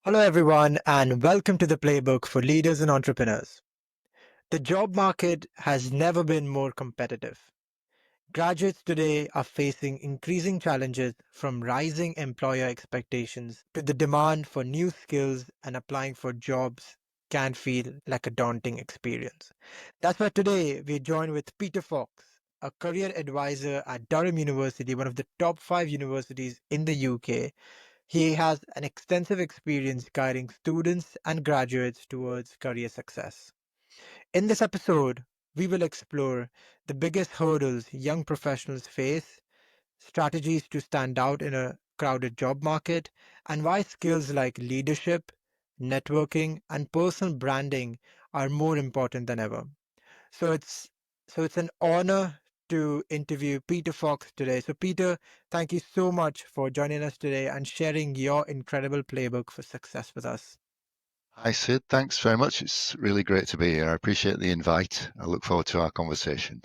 Hello, everyone, and welcome to the Playbook for Leaders and Entrepreneurs. The job market has never been more competitive. Graduates today are facing increasing challenges from rising employer expectations to the demand for new skills, and applying for jobs can feel like a daunting experience. That's why today we're joined with Peter Fox, a career advisor at Durham University, one of the top 5 universities in the UK. He has an extensive experience guiding students and graduates towards career success. In this episode, we will explore the biggest hurdles young professionals face, strategies to stand out in a crowded job market, and why skills like leadership, networking, and personal branding are more important than ever. So it's an honor to interview Peter Fox today. So Peter, thank you so much for joining us today and sharing your incredible playbook for success with us. Hi, Sid. Thanks very much. It's really great to be here. I appreciate the invite. I look forward to our conversation.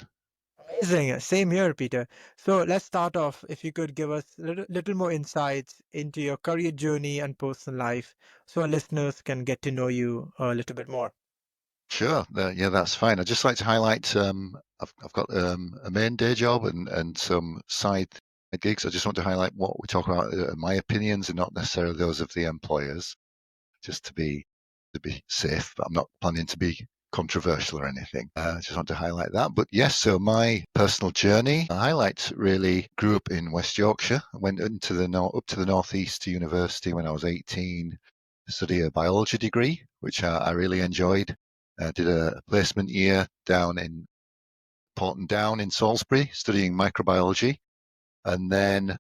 Amazing. Same here, Peter. So let's start off. If you could give us a little more insights into your career journey and personal life so our listeners can get to know you a little bit more. Sure. Yeah, that's fine. I'd just like to highlight I've got a main day job and some side gigs. I just want to highlight what we talk about, my opinions and not necessarily those of the employers, just to be safe. But I'm not planning to be controversial or anything. I just want to highlight that. But yes, so my personal journey, the highlights really grew up in West Yorkshire. I went into up to the Northeast University when I was 18 to study a biology degree, which I really enjoyed. Did a placement year down in Porton Down in Salisbury, studying microbiology. And then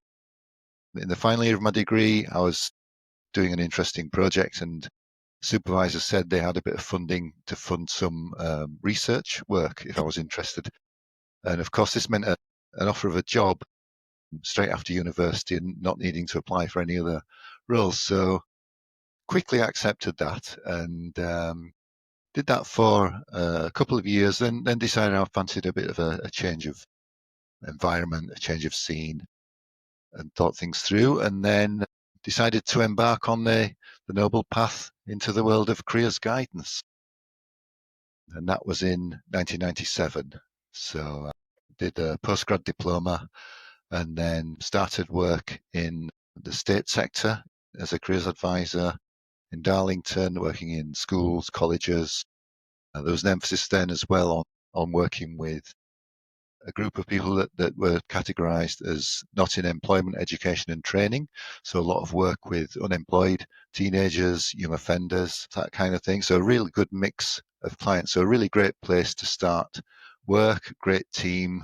in the final year of my degree, I was doing an interesting project, and supervisor said they had a bit of funding to fund some research work if I was interested. And of course, this meant an offer of a job straight after university and not needing to apply for any other roles. So quickly accepted that and did that for a couple of years, then decided I fancied a bit of a change of environment, a change of scene, and thought things through, and then decided to embark on the noble path into the world of careers guidance. And that was in 1997. So I did a postgrad diploma and then started work in the state sector as a careers advisor in Darlington, working in schools, colleges. There was an emphasis then as well on working with a group of people that were categorized as not in employment, education and training. So a lot of work with unemployed teenagers, young offenders, that kind of thing. So a really good mix of clients. So a really great place to start work, great team.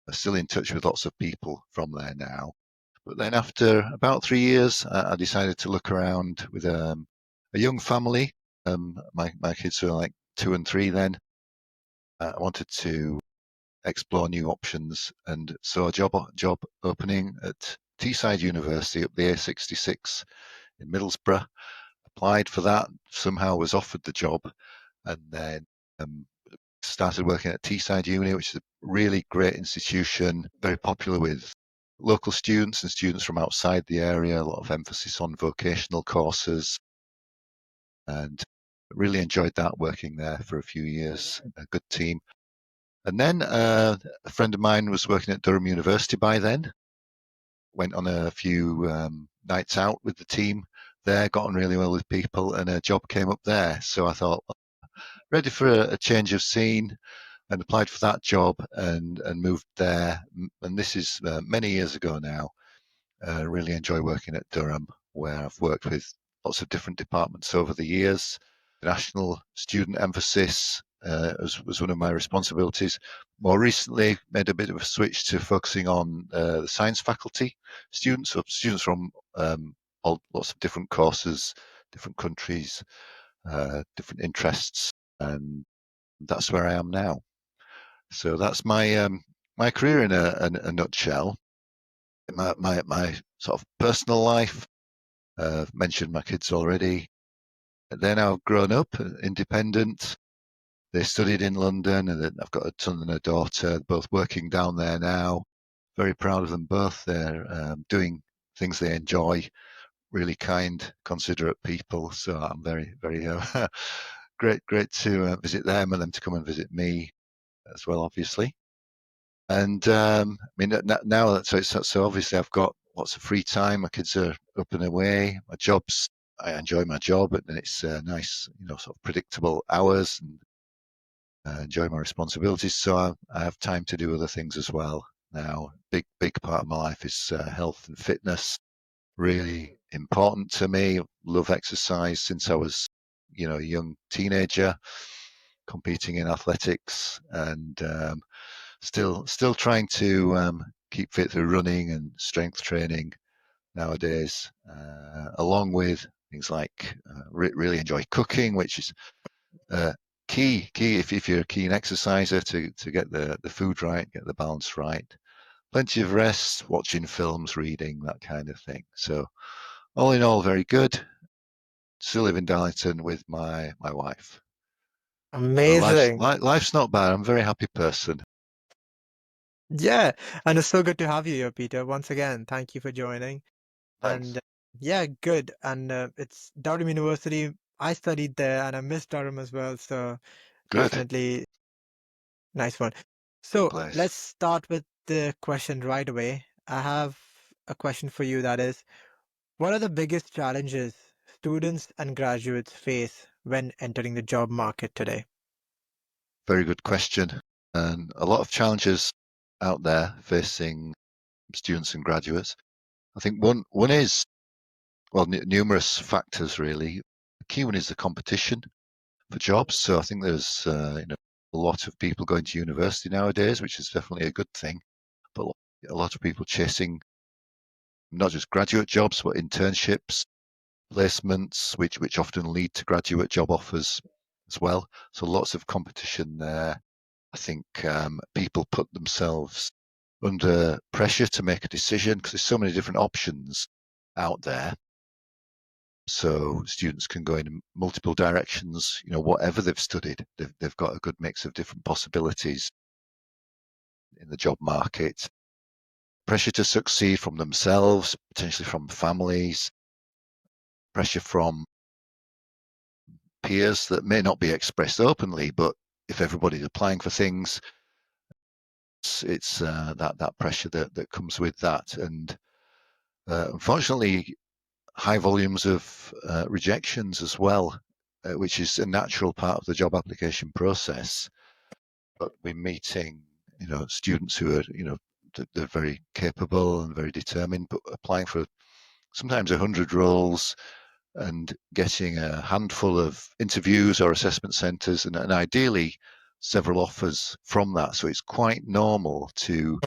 I'm still in touch with lots of people from there now. But then after about 3 years, I decided to look around with a young family. My kids were like 2 and 3 then. I wanted to explore new options and saw a job opening at Teesside University up the A66 in Middlesbrough. Applied for that, somehow was offered the job, and then started working at Teesside Uni, which is a really great institution, very popular with local students and students from outside the area. A lot of emphasis on vocational courses, and really enjoyed that working there for a few years. A good team. And then a friend of mine was working at Durham University by then. Went on a few nights out with the team there, got on really well with people, and a job came up there. So I thought, ready for a change of scene, and applied for that job and moved there. And this is many years ago now. Really enjoy working at Durham, where I've worked with lots of different departments over the years. National student emphasis was one of my responsibilities. More recently, made a bit of a switch to focusing on the science faculty students, so students from lots of different courses, different countries, different interests, and that's where I am now. So that's my career in a nutshell. My sort of personal life. I've mentioned my kids already. They're now grown up, independent. They studied in London, and I've got a son and a daughter, both working down there now. Very proud of them both. They're doing things they enjoy, really kind, considerate people. So I'm very, very great to visit them and them to come and visit me as well, obviously. And I mean, now, so obviously I've got lots of free time. My kids are up and away. I enjoy my job, and it's nice, sort of predictable hours, and enjoy my responsibilities. So I have time to do other things as well. Now, big part of my life is health and fitness. Really important to me. Love exercise since I was, a young teenager, competing in athletics, and still trying to keep fit through running and strength training nowadays, along with things like really enjoy cooking, which is uh, key if you're a keen exerciser to get the food right, get the balance right. Plenty of rest, watching films, reading, that kind of thing. So all in all, very good. Still live in Darlington with my wife. So Amazing. life's not bad. I'm a very happy person. Yeah, and it's so good to have you here, Peter. Once again, thank you for joining. And Thanks. yeah, good. And it's Durham University. I studied there and I miss Durham as well. So Good. definitely nice one. Good So place. let's start with the question right away. I have a question for you that is, what are the biggest challenges students and graduates face when entering the job market today? Very good question. And a lot of challenges out there facing students and graduates. I think one is, well, numerous factors really. The key one is the competition for jobs. So I think there's a lot of people going to university nowadays, which is definitely a good thing. But a lot of people chasing not just graduate jobs, but internships, placements, which often lead to graduate job offers as well. So lots of competition there. I think people put themselves under pressure to make a decision because there's so many different options out there. So students can go in multiple directions. Whatever they've studied, they've got a good mix of different possibilities in the job market. Pressure to succeed from themselves, potentially from families, pressure from peers that may not be expressed openly, but if everybody's applying for things, it's that pressure that comes with that. And unfortunately, high volumes of rejections as well, which is a natural part of the job application process. But we're meeting, students who are, they're very capable and very determined, but applying for sometimes 100 roles and getting a handful of interviews or assessment centres and ideally several offers from that. So it's quite normal to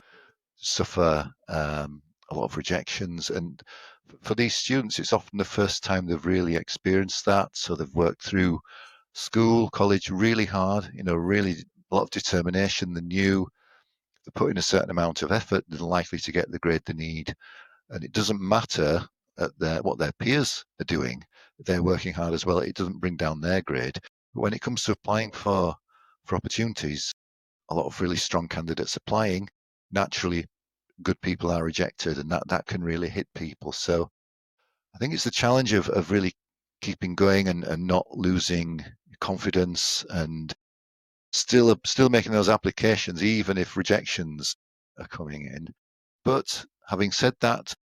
suffer a lot of rejections. And for these students, it's often the first time they've really experienced that. So they've worked through school, college really hard, really a lot of determination. They knew they put in a certain amount of effort, they're likely to get the grade they need. And it doesn't matter what their peers are doing. They're working hard as well. It doesn't bring down their grade. But when it comes to applying for opportunities, a lot of really strong candidates applying, naturally good people are rejected, and that can really hit people. So I think it's the challenge of really keeping going and not losing confidence and still making those applications, even if rejections are coming in. But having said that,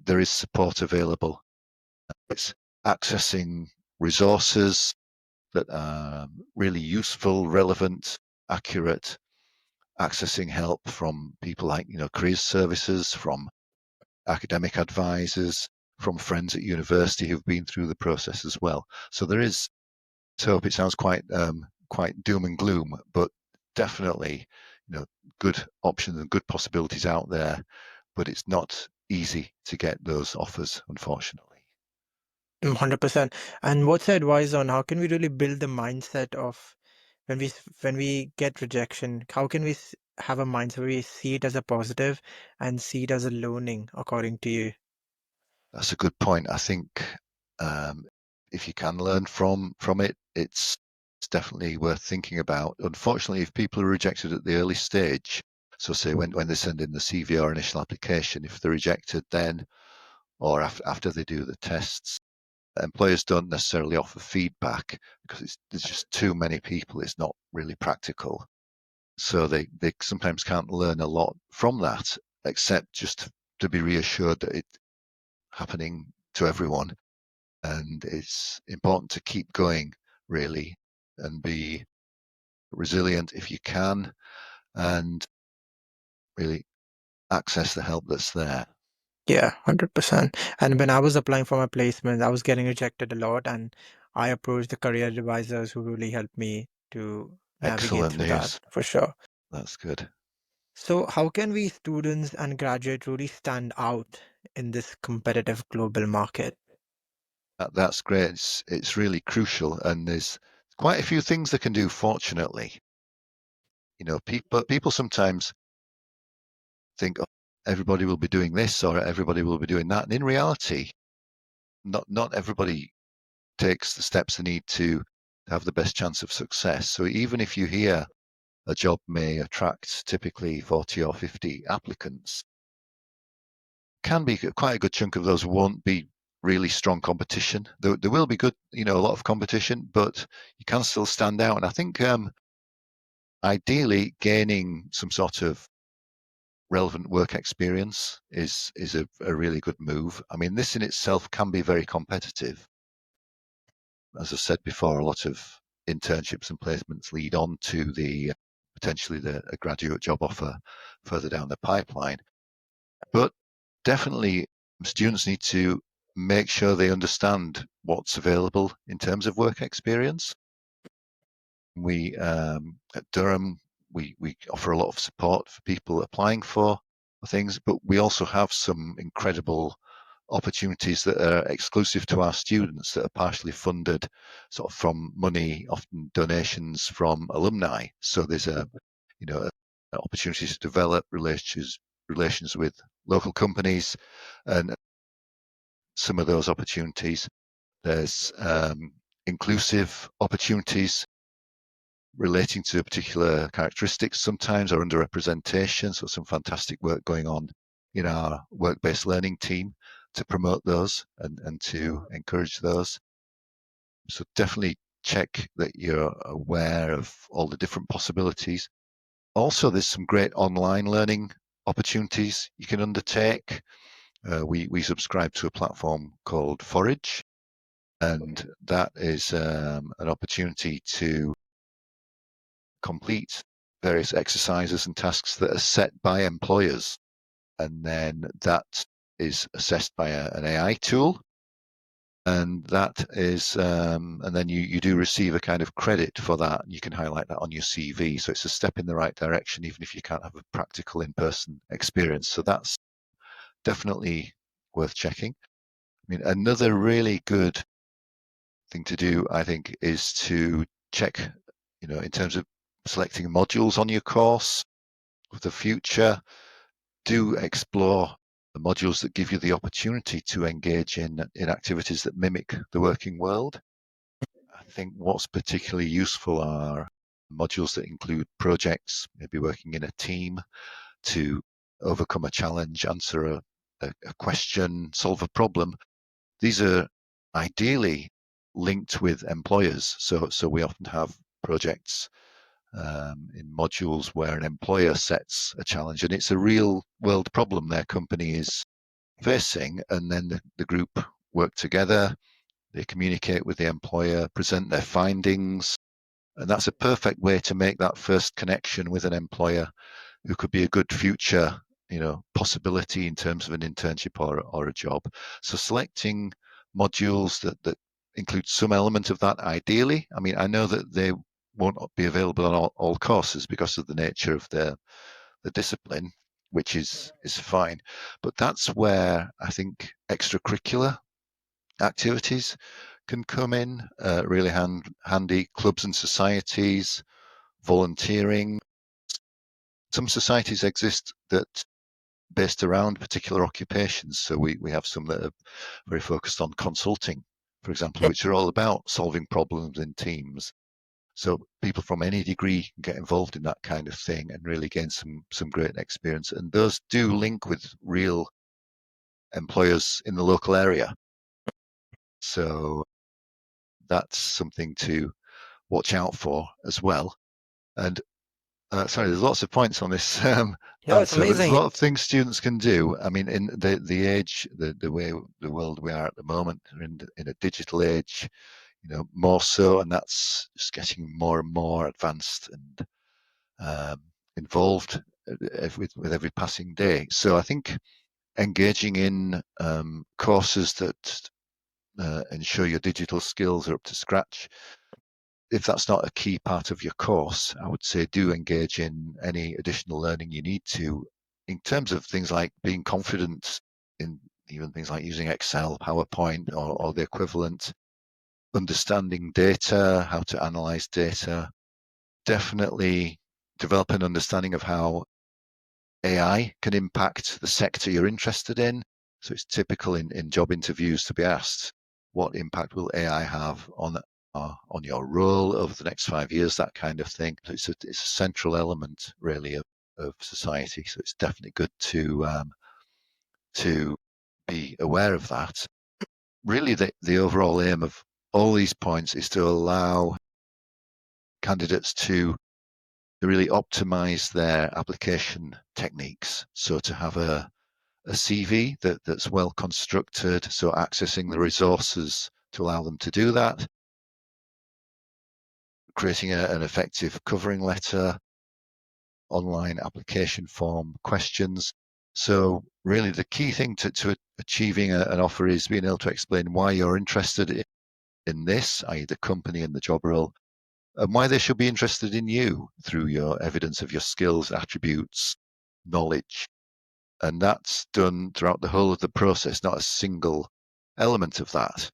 there is support available. It's accessing resources that are really useful, relevant, accurate, accessing help from people like, careers services, from academic advisors, from friends at university who've been through the process as well. So there is hope. It sounds quite doom and gloom, but definitely, good options and good possibilities out there. But it's not easy to get those offers, unfortunately. 100%. And what's the advice on how can we really build the mindset of when we get rejection, how can we have a mindset where we see it as a positive and see it as a learning, according to you? That's a good point. I think um, if you can learn from it, it's definitely worth thinking about. Unfortunately, if people are rejected at the early stage, so say when they send in the CV or initial application, if they're rejected, then or after they do the tests. Employers don't necessarily offer feedback because there's just too many people. It's not really practical. So they sometimes can't learn a lot from that, except just to be reassured that it's happening to everyone. And it's important to keep going, really, and be resilient if you can, and really access the help that's there. Yeah, 100%. And when I was applying for my placement, I was getting rejected a lot, and I approached the career advisors who really helped me to navigate Excellent through that news. for sure. That's good. So, how can we students and graduates really stand out in this competitive global market? That's great. It's really crucial, and there's quite a few things they can do. Fortunately, people sometimes think, oh, everybody will be doing this or everybody will be doing that, and in reality, not everybody takes the steps they need to have the best chance of success. So even if you hear a job may attract typically 40 or 50 applicants, can be quite a good chunk of those won't be really strong competition. There will be good, a lot of competition, but you can still stand out. And I think ideally gaining some sort of relevant work experience is a really good move. I mean, this in itself can be very competitive. As I said before, a lot of internships and placements lead on to the potentially a graduate job offer further down the pipeline. But definitely, students need to make sure they understand what's available in terms of work experience. We at Durham we offer a lot of support for people applying for things, but we also have some incredible opportunities that are exclusive to our students that are partially funded sort of from money, often donations from alumni. So there's an opportunity to develop relations with local companies, and some of those opportunities. There's inclusive opportunities relating to particular characteristics sometimes or underrepresentation. So some fantastic work going on in our work-based learning team to promote those and to encourage those. So definitely check that you're aware of all the different possibilities. Also, there's some great online learning opportunities you can undertake. We subscribe to a platform called Forage, and that is an opportunity to complete various exercises and tasks that are set by employers. And then that is assessed by an AI tool. And that is, and then you do receive a kind of credit for that. You can highlight that on your CV. So it's a step in the right direction, even if you can't have a practical in-person experience. So that's definitely worth checking. I mean, another really good thing to do, I think, is to check, in terms of selecting modules on your course for the future, do explore the modules that give you the opportunity to engage in activities that mimic the working world. I think what's particularly useful are modules that include projects, maybe working in a team to overcome a challenge, answer a question, solve a problem. These are ideally linked with employers. So we often have projects in modules where an employer sets a challenge and it's a real world problem their company is facing, and then the group work together, they communicate with the employer, present their findings, and that's a perfect way to make that first connection with an employer who could be a good future possibility in terms of an internship or a job. So selecting modules that include some element of that ideally. I mean, I know that they won't be available on all courses because of the nature of the discipline, which is fine. But that's where I think extracurricular activities can come in really handy. Clubs and societies, volunteering. Some societies exist that based around particular occupations. So we have some that are very focused on consulting, for example, which are all about solving problems in teams. So people from any degree can get involved in that kind of thing and really gain some great experience. And those do link with real employers in the local area. So that's something to watch out for as well. And sorry, there's lots of points on this No, it's answer, but there's a amazing. lot of things students can do. I mean, in the age, the way the world we are at the moment, we're in a digital age, more so, and that's just getting more and more advanced and involved with every passing day. So I think engaging in courses that ensure your digital skills are up to scratch. If that's not a key part of your course, I would say do engage in any additional learning you need to in terms of things like being confident in even things like using Excel, PowerPoint, or the equivalent, understanding data, how to analyze data, definitely develop an understanding of how AI can impact the sector you're interested in. So it's typical in job interviews to be asked, what impact will AI have on your role over the next 5 years, that kind of thing. So it's a central element really of society. So it's definitely good to be aware of that. Really, the overall aim of all these points is to allow candidates to really optimize their application techniques. So to have a CV that's well constructed, so accessing the resources to allow them to do that, creating an effective covering letter, online application form, questions. So really the key thing to achieving an offer is being able to explain why you're interested in this, i.e. the company and the job role, and why they should be interested in you through your evidence of your skills, attributes, knowledge. And that's done throughout the whole of the process, not a single element of that.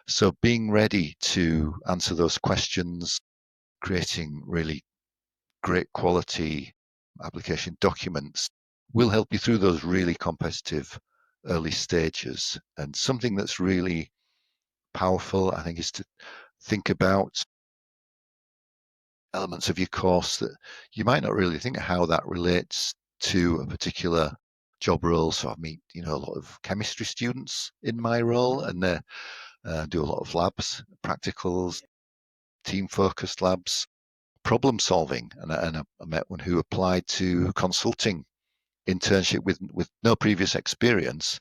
So being ready to answer those questions, creating really great quality application documents will help you through those really competitive early stages. And something that's really powerful, I think, is to think about elements of your course that you might not really think how that relates to a particular job role. So I meet, a lot of chemistry students in my role, and they do a lot of labs, practicals, team-focused labs, problem solving. And I met one who applied to consulting internship with no previous experience,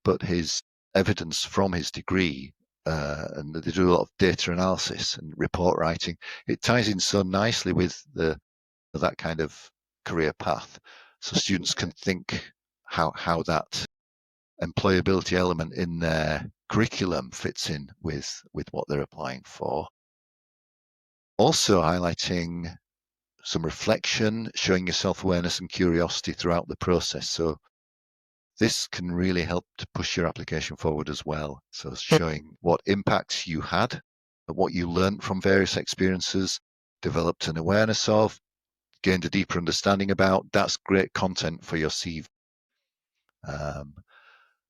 but his evidence from his degree, and they do a lot of data analysis and report writing. It ties in so nicely with that kind of career path, so students can think how that employability element in their curriculum fits in with what they're applying for. Also highlighting some reflection, showing your self-awareness and curiosity throughout the process. So this can really help to push your application forward as well. So showing what impacts you had, what you learned from various experiences, developed an awareness of, gained a deeper understanding about. That's great content for your CV. Um,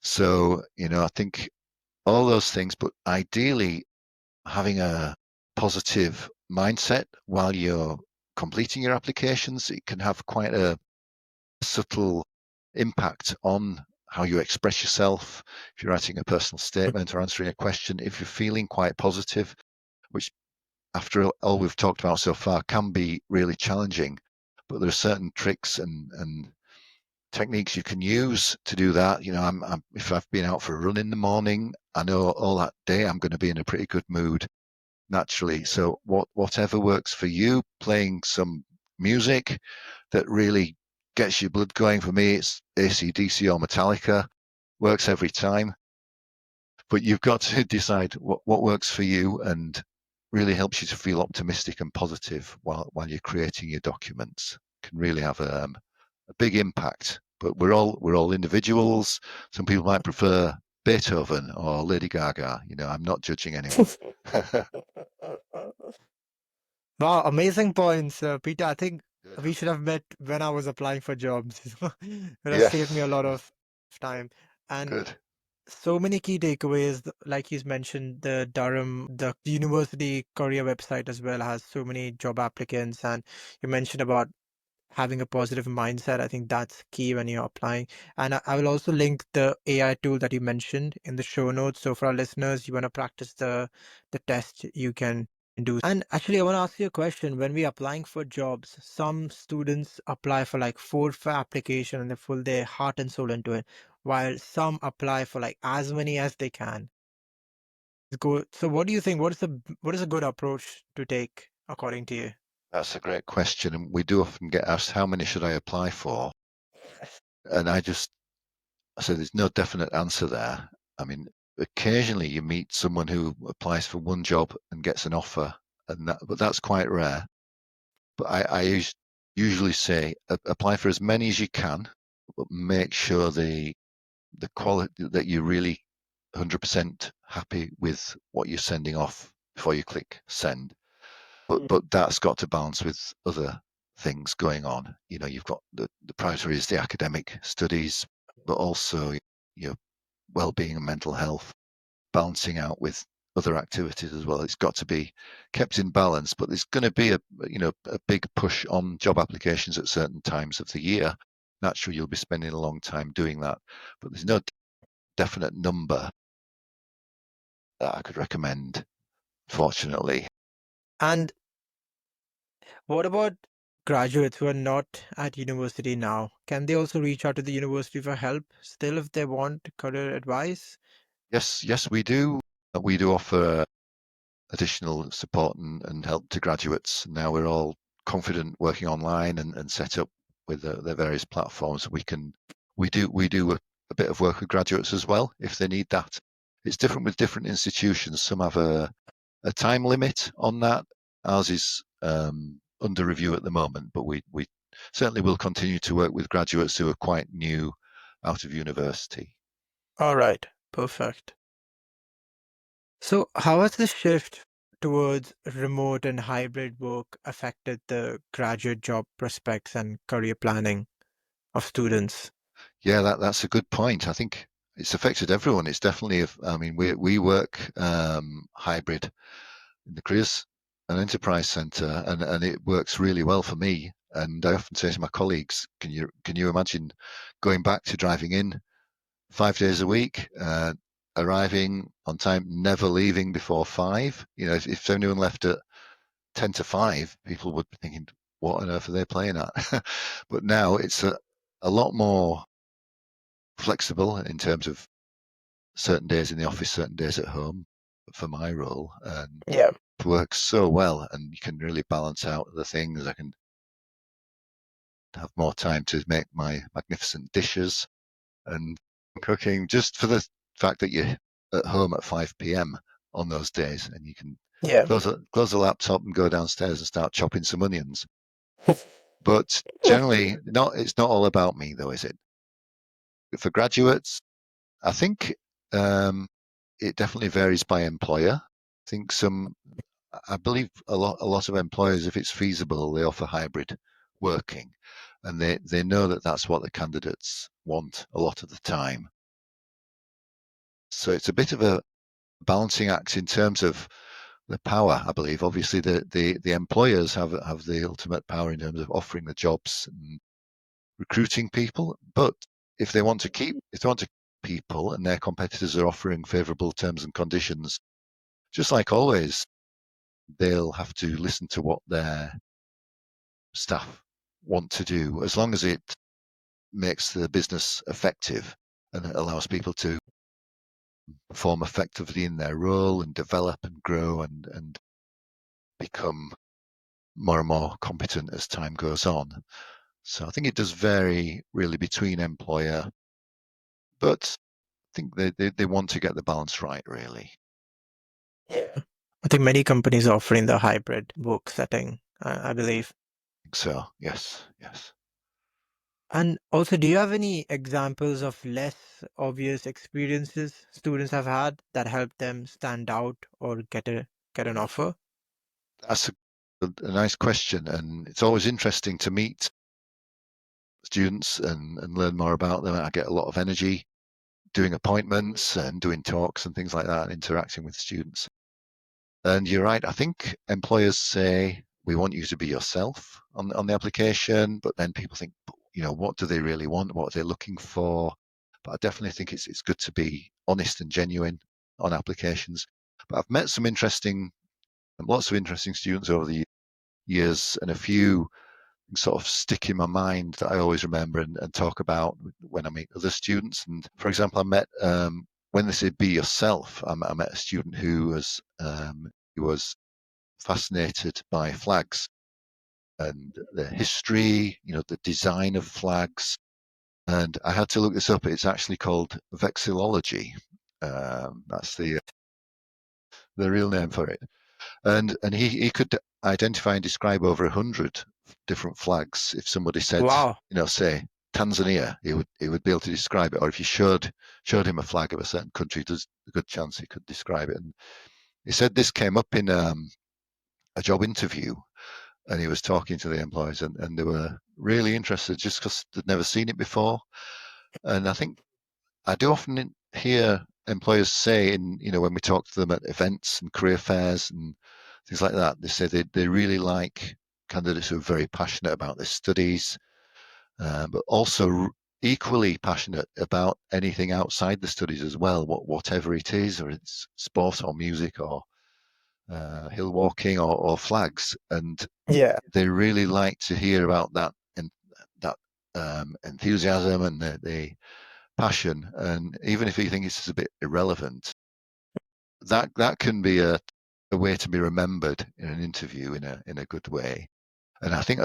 so, I think all those things, but ideally having a positive mindset while you're completing your applications, it can have quite a subtle impact on how you express yourself. If you're writing a personal statement or answering a question, if you're feeling quite positive, which after all we've talked about so far can be really challenging, but there are certain tricks and techniques you can use to do that. If I've been out for a run in the morning, I know all that day I'm going to be in a pretty good mood naturally. So whatever works for you, playing some music that really gets your blood going. For me, it's AC/DC or Metallica. Works every time. But you've got to decide what works for you and really helps you to feel optimistic and positive while you're creating your documents. Can really have a big impact. But we're all individuals. Some people might prefer Beethoven or Lady Gaga. I'm not judging anyone. Wow, amazing points, Peter. I think Good. we should have met when I was applying for jobs. It would have saved me a Yes. lot Yeah. of time. And Good. so many key takeaways, like you mentioned, the university career website as well has so many job applicants. And you mentioned about having a positive mindset. I think that's key when you're applying. And I will also link the AI tool that you mentioned in the show notes. So for our listeners, you want to practice the test, you can do. And actually, I want to ask you a question. When we're applying for jobs, some students apply for like four application and they put their heart and soul into it, while some apply for like as many as they can. Go. So what do you think? What is a good approach to take according to you? That's a great question, and we do often get asked, how many should I apply for? And I say there's no definite answer there. I mean, occasionally you meet someone who applies for one job and gets an offer, but that's quite rare. But I usually say apply for as many as you can, but make sure the quality that you're really 100% happy with what you're sending off before you click send. But that's got to balance with other things going on. You know, you've got the priority is the academic studies, but also your well-being and mental health, balancing out with other activities as well. It's got to be kept in balance. But there's going to be a big push on job applications at certain times of the year. Naturally, you'll be spending a long time doing that, but there's no definite number that I could recommend, fortunately. And what about graduates who are not at university now? Can they also reach out to the university for help still if they want career advice? Yes, we do. We do offer additional support and help to graduates. Now we're all confident working online and set up with the various platforms. We do a bit of work with graduates as well if they need that. It's different with different institutions. Some have a time limit on that. Ours is under review at the moment, but we certainly will continue to work with graduates who are quite new out of university. All right, perfect. So, how has the shift towards remote and hybrid work affected the graduate job prospects and career planning of students? Yeah, that's a good point. I think it's affected everyone. It's definitely, I mean, we work hybrid in the Careers and Enterprise Centre, and it works really well for me. And I often say to my colleagues, can you imagine going back to driving in 5 days a week, arriving on time, never leaving before 5? You know, if anyone left at 10 to 5, people would be thinking, what on earth are they playing at? But now it's a lot more flexible in terms of certain days in the office, certain days at home for my role, and Yeah. it works so well. And you can really balance out the things. I can have more time to make my magnificent dishes and cooking just for the fact that you're at home at 5 p.m. on those days, and you can Yeah. close the laptop and go downstairs and start chopping some onions. But generally, it's not all about me, though, is it? For graduates, I think it definitely varies by employer. I believe a lot of employers, if it's feasible, they offer hybrid working, and they know that that's what the candidates want a lot of the time. So it's a bit of a balancing act in terms of the power. I believe obviously the employers have the ultimate power in terms of offering the jobs and recruiting people, but if they want to keep people and their competitors are offering favourable terms and conditions, just like always, they'll have to listen to what their staff want to do, as long as it makes the business effective and it allows people to perform effectively in their role and develop and grow and become more and more competent as time goes on. So I think it does vary really between employer, but I think they want to get the balance right, really. Yeah. I think many companies are offering the hybrid work setting, I believe. So yes. And also, do you have any examples of less obvious experiences students have had that help them stand out or get an offer? That's a nice question, and it's always interesting to meet students and learn more about them. I get a lot of energy doing appointments and doing talks and things like that, and interacting with students. And you're right. I think employers say we want you to be yourself on the application, but then people think, what do they really want? What are they looking for? But I definitely think it's good to be honest and genuine on applications. But I've met lots of interesting students over the years, and a few sort of stick in my mind that I always remember and talk about when I meet other students. And for example, I met when they say be yourself, I met a student who was fascinated by flags and the history, the design of flags. And I had to look this up. It's actually called vexillology. That's the real name for it. And he could identify and describe over 100 different flags. If somebody said, Wow. say Tanzania, he would be able to describe it. Or if you showed him a flag of a certain country, there's a good chance he could describe it. And he said this came up in a job interview, and he was talking to the employees, and they were really interested just because they'd never seen it before. And I think I do often hear employers say, when we talk to them at events and career fairs and things like that, they say they really like candidates who are very passionate about their studies, but also equally passionate about anything outside the studies as well, whatever it is, or it's sport or music or hill walking or flags. And Yeah. they really like to hear about that and that enthusiasm and the passion. And even if you think it's a bit irrelevant, that can be a way to be remembered in an interview in a good way. And I think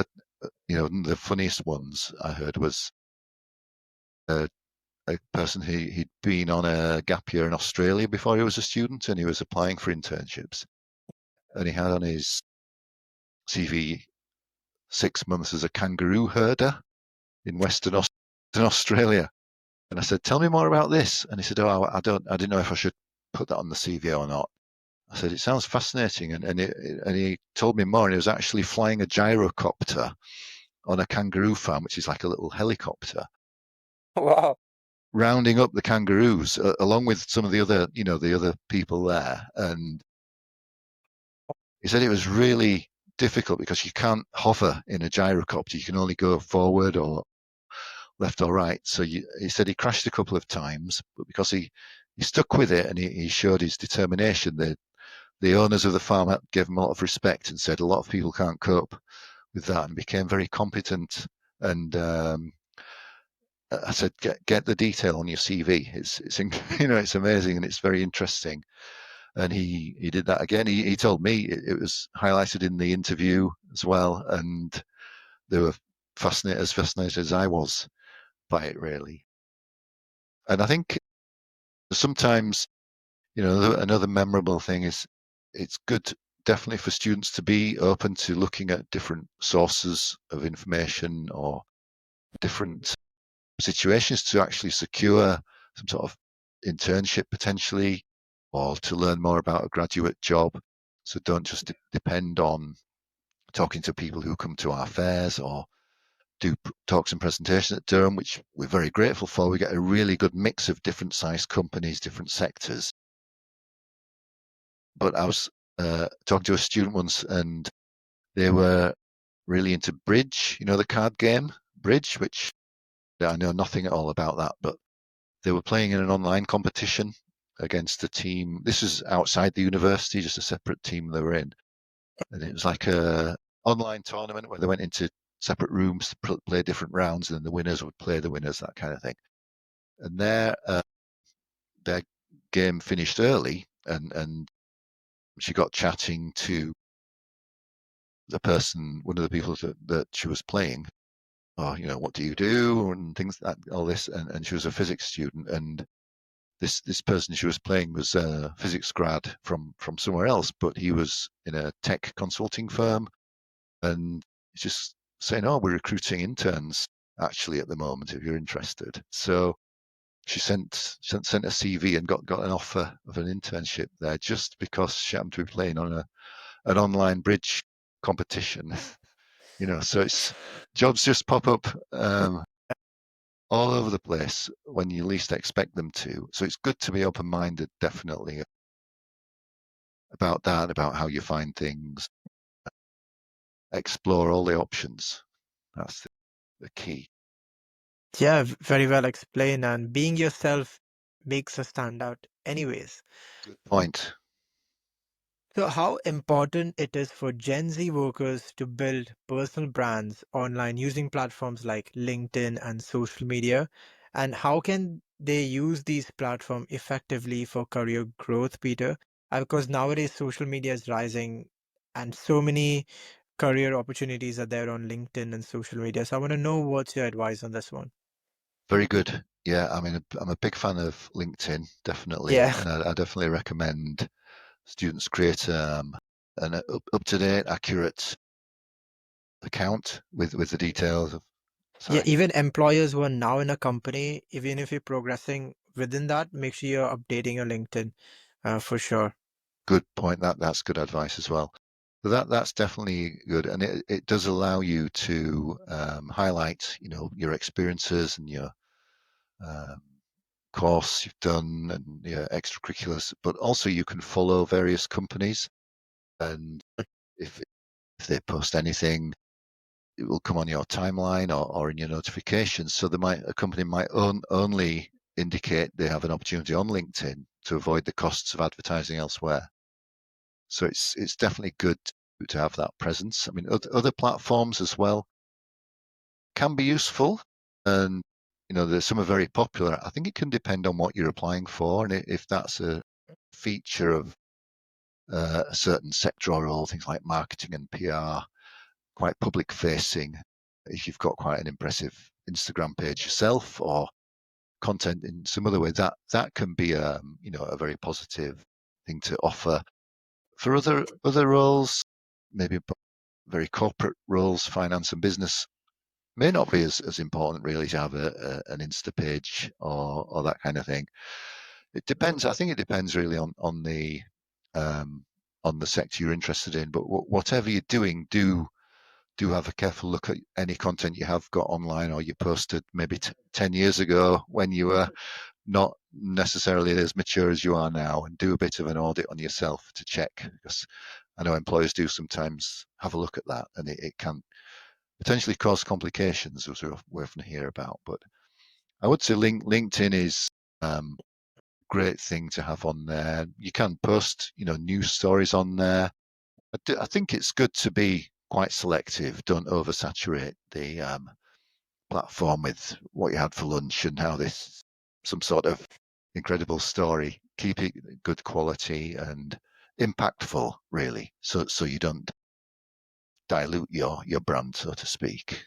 the funniest ones I heard was a, a person he'd been on a gap year in Australia before he was a student, and he was applying for internships, and he had on his CV 6 months as a kangaroo herder in Western Australia. And I said, "Tell me more about this." And he said, "Oh, I didn't know if I should put that on the CV or not." I said, "It sounds fascinating," and he told me more. And he was actually flying a gyrocopter on a kangaroo farm, which is like a little helicopter, Wow. rounding up the kangaroos along with some of the other people there. And he said it was really difficult because you can't hover in a gyrocopter; you can only go forward or left or right. So he said he crashed a couple of times, but because he stuck with it and he showed his determination, the owners of the farm gave him a lot of respect and said a lot of people can't cope with that, and became very competent. And I said, get the detail on your CV. It's it's amazing and it's very interesting. And he did that again. He told me it was highlighted in the interview as well, and they were fascinated as I was by it, really. And I think sometimes, another memorable thing is it's good definitely for students to be open to looking at different sources of information or different situations to actually secure some sort of internship potentially, or to learn more about a graduate job. So don't just depend on talking to people who come to our fairs or do talks and presentations at Durham, which we're very grateful for. We get a really good mix of different sized companies, different sectors. But I was talking to a student once, and they were really into bridge, the card game bridge, which I know nothing at all about that, but they were playing in an online competition against a team. This was outside the university, just a separate team they were in. And it was like a online tournament where they went into separate rooms to play different rounds, and then the winners would play the winners, that kind of thing. And their game finished early, and she got chatting to one of the people that she was playing. Oh, what do you do? And things like all this. And she was a physics student, and this person she was playing was a physics grad from somewhere else, but he was in a tech consulting firm, and he's just saying, "Oh, we're recruiting interns actually at the moment if you're interested." So she sent a CV and got an offer of an internship there just because she happened to be playing on an online bridge competition. So it's jobs just pop up all over the place when you least expect them to. So it's good to be open-minded, definitely, about that, about how you find things. explore all the options. That's the key. Yeah, very well explained. And being yourself makes us stand out anyways. Good point. So, how important it is for Gen Z workers to build personal brands online using platforms like LinkedIn and social media, and how can they use these platforms effectively for career growth, Peter? Because nowadays social media is rising, and so many career opportunities are there on LinkedIn and social media. So, I want to know what's your advice on this one. Very good. Yeah, I mean, I'm a big fan of LinkedIn, definitely, Yeah. and I definitely recommend students create an up-to-date, accurate account with the details of. Yeah, Sorry. even employers who are now in a company, even if you're progressing within that, make sure you're updating your LinkedIn for sure. Good point. That's good advice as well. So that's definitely good, and it does allow you to highlight, your experiences and your um, course you've done and your extracurriculars, but also you can follow various companies, and if they post anything, it will come on your timeline or in your notifications. So a company might only indicate they have an opportunity on LinkedIn to avoid the costs of advertising elsewhere. So it's definitely good to have that presence. I mean, other platforms as well can be useful, and there's some are very popular. I think it can depend on what you're applying for, and if that's a feature of a certain sector or role, things like marketing and PR, quite public facing. If you've got quite an impressive Instagram page yourself or content in some other way, that can be a very positive thing to offer. For other roles, maybe very corporate roles, finance and business, may not be as important really to have an Insta page or that kind of thing. It depends. I think it depends really um, on the sector you're interested in. But whatever you're doing, do have a careful look at any content you have got online or you posted maybe 10 years ago when you were not necessarily as mature as you are now, and do a bit of an audit on yourself to check, because I know employers do sometimes have a look at that, and it can potentially cause complications, as we often hear about. But I would say LinkedIn is um, great thing to have on there. You can post, news stories on there. I think it's good to be quite selective. Don't oversaturate the platform with what you had for lunch and how this some sort of incredible story. Keep it good quality and impactful, really, so you don't dilute your brand, so to speak.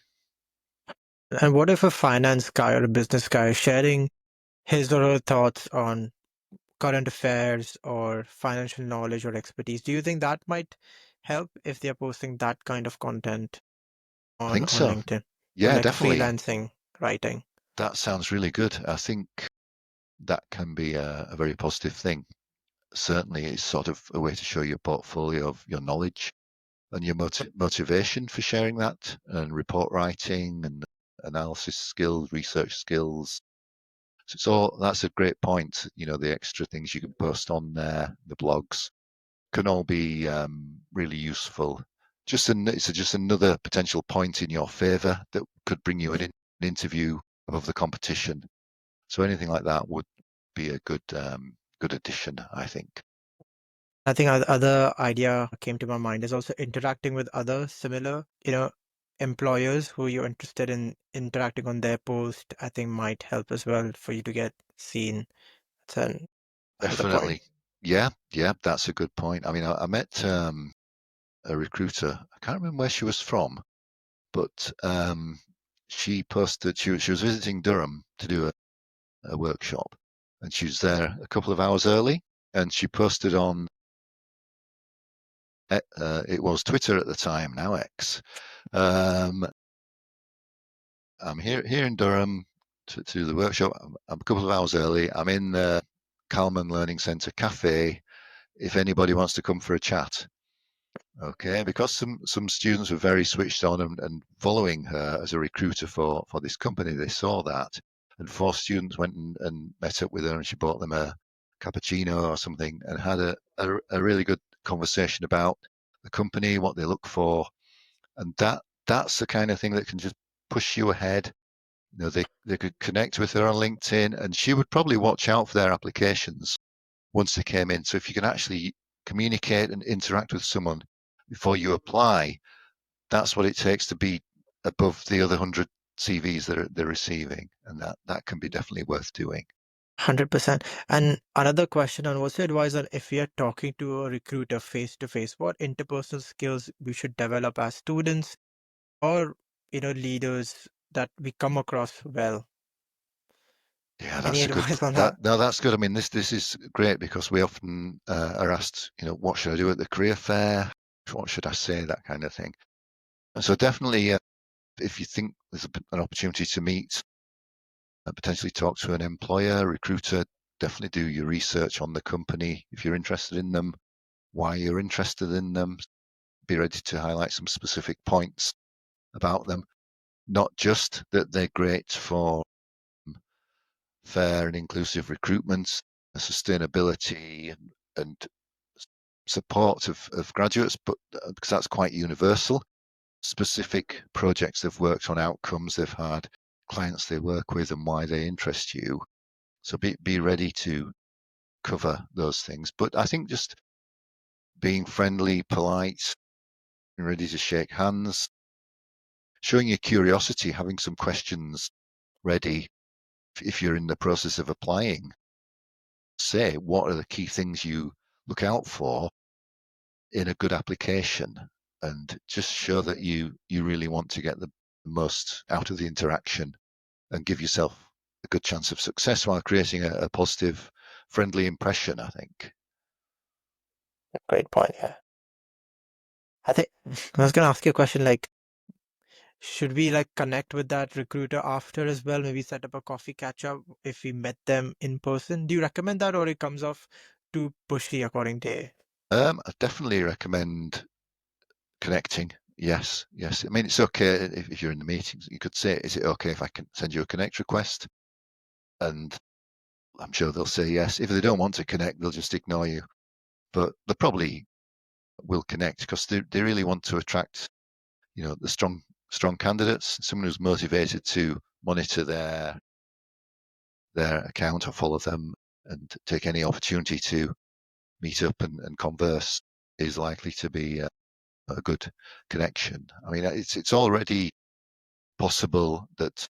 And what if a finance guy or a business guy is sharing his or her thoughts on current affairs or financial knowledge or expertise? Do you think that might help if they're posting that kind of content I on think so. LinkedIn or Yeah, like definitely. freelancing writing? That sounds really good. I think that can be a very positive thing. Certainly, it's sort of a way to show your portfolio of your knowledge and your motivation for sharing that, and report writing and analysis skills, research skills. So that's a great point. The extra things you can post on there, the blogs, can all be really useful. It's just another potential point in your favour that could bring you an interview above the competition. So anything like that would be a good addition, I think. I think other idea came to my mind is also interacting with other similar, employers who you're interested in interacting on their post. I think might help as well for you to get seen. That's another point. Definitely. Yeah, yeah, that's a good point. I mean, I met a recruiter. I can't remember where she was from, but she posted she was visiting Durham to do a workshop, and she was there a couple of hours early, and she posted on it was Twitter at the time, now X. Um, I'm here in Durham to the workshop. I'm a couple of hours early. I'm in the Calman Learning Centre cafe. If anybody wants to come for a chat. Okay, because some students were very switched on and following her as a recruiter for this company, they saw that, and four students went and met up with her, and she bought them a cappuccino or something, and had a really good conversation about the company, what they look for, And that's the kind of thing that can just push you ahead. They could connect with her on LinkedIn, and she would probably watch out for their applications once they came in. So if you can actually communicate and interact with someone before you apply, that's what it takes to be above the other 100 CVs that they're receiving, and that can be definitely worth doing. 100%. And another question on what's your advice on if we are talking to a recruiter face to face, what interpersonal skills we should develop as students or leaders that we come across well? Yeah, Any that's a good advice on that that? no, that's good. I mean, this is great because we often are asked, what should I do at the career fair? What should I say? That kind of thing. And so definitely, if you think there's an opportunity to meet and potentially talk to an employer, recruiter, definitely do your research on the company if you're interested in them, why you're interested in them. Be ready to highlight some specific points about them, not just that they're great for fair and inclusive recruitment, sustainability, and support of graduates, but because that's quite universal. Specific projects they've worked on, outcomes they've had, clients they work with, and why they interest you. So be ready to cover those things. But I think just being friendly, polite, and ready to shake hands, showing your curiosity, having some questions ready if you're in the process of applying. Say what are the key things you look out for in a good application, and just show that you really want to get the most out of the interaction and give yourself a good chance of success while creating a positive, friendly impression, I think. Great point. Yeah. I think I was gonna ask you a question like, should we like connect with that recruiter after as well? Maybe set up a coffee catch up if we met them in person. Do you recommend that or it comes off too pushy according to you? I definitely recommend connecting. Yes, yes. I mean, it's okay if you're in the meetings. You could say, "Is it okay if I can send you a connect request?" And I'm sure they'll say yes. If they don't want to connect, they'll just ignore you. But they probably will connect because they really want to attract, the strong candidates, someone who's motivated to monitor their account or follow them and take any opportunity to meet up and converse is likely to be a good connection. I mean, it's already possible that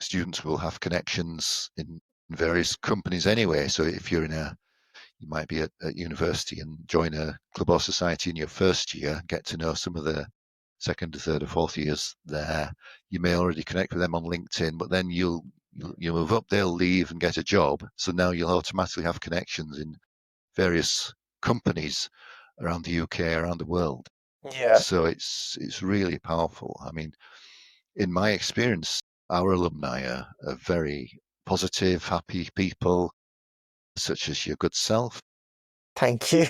students will have connections in various companies anyway. So if you might be at university and join a club or society in your first year, get to know some of the second, third, or fourth years there. You may already connect with them on LinkedIn, but then you move up, they'll leave and get a job. So now you'll automatically have connections in various companies around the UK, around the world. Yeah. So it's really powerful. I mean, in my experience, our alumni are very positive, happy people, such as your good self. Thank you.